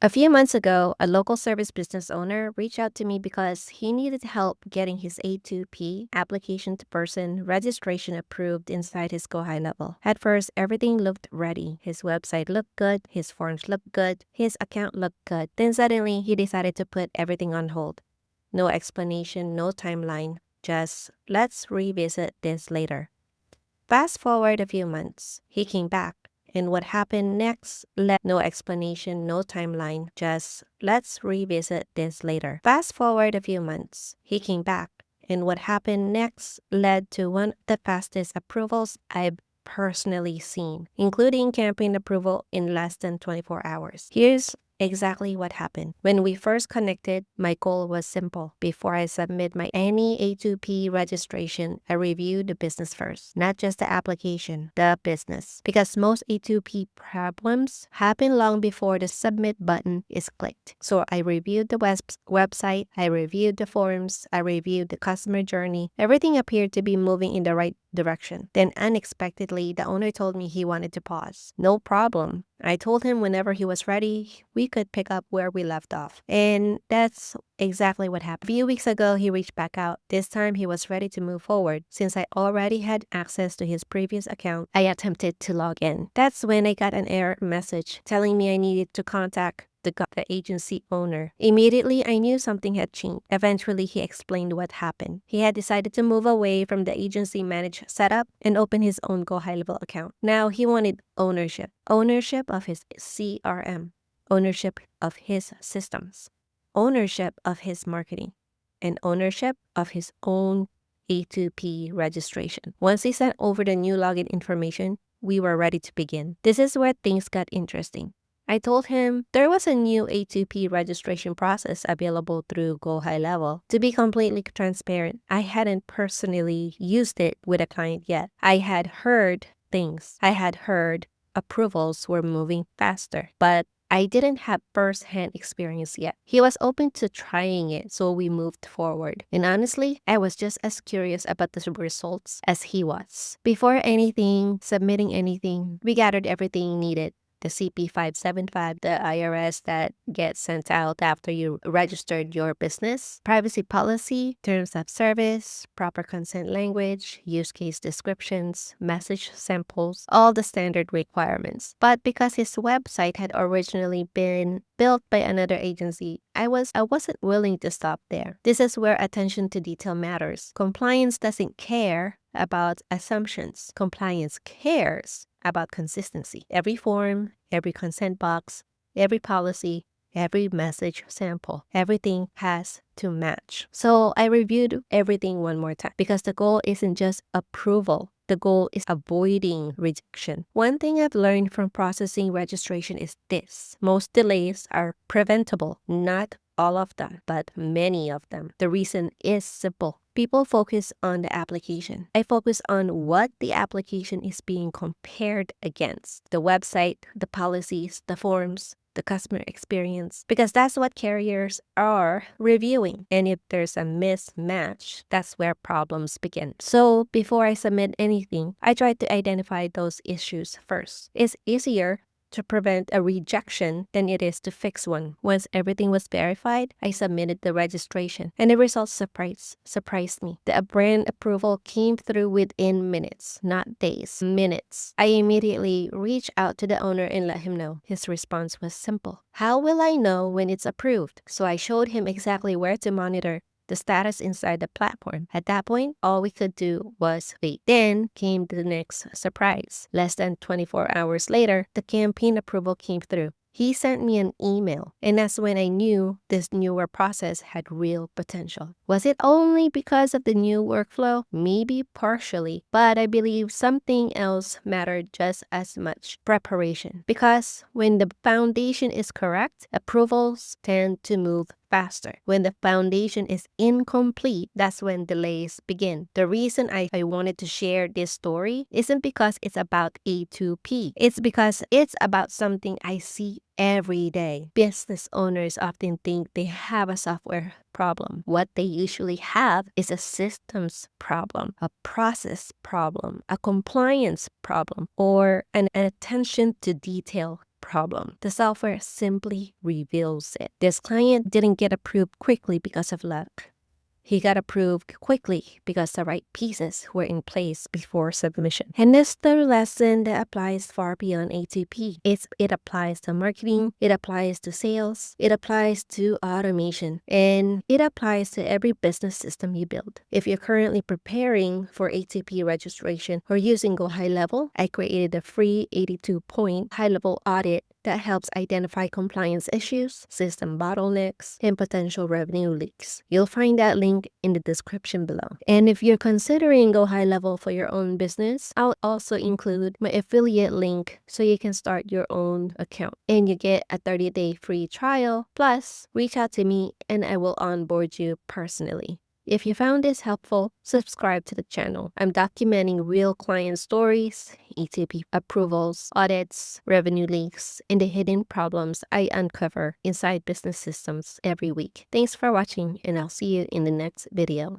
A few months ago, a local service business owner reached out to me because he needed help getting his A2P application to person registration approved inside his GoHighLevel. At first, everything looked ready. His website looked good, his forms looked good, his account looked good. Then suddenly, he decided to put everything on hold. No explanation, no timeline, just let's revisit this later. Fast forward a few months, he came back. And what happened next led no explanation, no timeline, just let's revisit this later. Fast forward a few months, he came back. And what happened next led to one of the fastest approvals I've personally seen, including campaign approval in less than 24 hours. Here's exactly what happened. When we first connected, my goal was simple. Before I submit my any A2P registration, I review the business first, not just the application, the business. Because most A2P problems happen long before the submit button is clicked. So I reviewed the website, I reviewed the forms, I reviewed the customer journey. Everything appeared to be moving in the right direction. Then unexpectedly, the owner told me he wanted to pause. No problem. I told him whenever he was ready, we could pick up where we left off. And that's exactly what happened. A few weeks ago, he reached back out. This time, he was ready to move forward. Since I already had access to his previous account, I attempted to log in. That's when I got an error message telling me I needed to contact the agency owner. Immediately, I knew something had changed. Eventually, he explained what happened. He had decided to move away from the agency managed setup and open his own GoHighLevel account. Now, he wanted ownership. Ownership of his CRM. Ownership of his systems. Ownership of his marketing. And ownership of his own A2P registration. Once he sent over the new login information, we were ready to begin. This is where things got interesting. I told him there was a new A2P registration process available through GoHighLevel. To be completely transparent, I hadn't personally used it with a client yet. I had heard things. I had heard approvals were moving faster, but I didn't have first-hand experience yet. He was open to trying it, so we moved forward. And honestly, I was just as curious about the results as he was. Before submitting anything, we gathered everything needed. The CP575, the IRS that gets sent out after you registered your business, privacy policy, terms of service, proper consent language, use case descriptions, message samples, all the standard requirements. But because his website had originally been built by another agency, I wasn't willing to stop there. This is where attention to detail matters. Compliance doesn't care about assumptions. Compliance cares about consistency. Every form, every consent box, every policy, every message sample, everything has to match. So I reviewed everything one more time because the goal isn't just approval. The goal is avoiding rejection. One thing I've learned from processing registration is this. Most delays are preventable, not all of them, but many of them. The reason is simple. People focus on the application. I focus on what the application is being compared against. The website, the policies, the forms, the customer experience, because that's what carriers are reviewing. And if there's a mismatch, that's where problems begin. So before I submit anything, I try to identify those issues first. It's easier to prevent a rejection than it is to fix one. Once everything was verified, I submitted the registration, and the results surprised me. The brand approval came through within minutes, not days, minutes. I immediately reached out to the owner and let him know. His response was simple. How will I know when it's approved? So I showed him exactly where to monitor the status inside the platform. At that point, all we could do was wait. Then came the next surprise. Less than 24 hours later, the campaign approval came through. He sent me an email, and that's when I knew this newer process had real potential. Was it only because of the new workflow? Maybe partially, but I believe something else mattered just as much: preparation. Because when the foundation is correct, approvals tend to move faster. When the foundation is incomplete, that's when delays begin. The reason I wanted to share this story isn't because it's about A2P. It's because it's about something I see every day. Business owners often think they have a software problem. What they usually have is a systems problem, a process problem, a compliance problem, or an attention to detail problem. The software simply reveals it. This client didn't get approved quickly because of luck. He got approved quickly because the right pieces were in place before submission. And this third lesson that applies far beyond A2P. It applies to marketing, it applies to sales, it applies to automation, and it applies to every business system you build. If you're currently preparing for A2P registration or using GoHighLevel, I created a free 82-point high-level audit that helps identify compliance issues, system bottlenecks, and potential revenue leaks. You'll find that link in the description below. And if you're considering GoHighLevel for your own business, I'll also include my affiliate link so you can start your own account. And you get a 30-day free trial. Plus, reach out to me and I will onboard you personally. If you found this helpful, subscribe to the channel. I'm documenting real client stories, A2P approvals, audits, revenue leaks, and the hidden problems I uncover inside business systems every week. Thanks for watching, and I'll see you in the next video.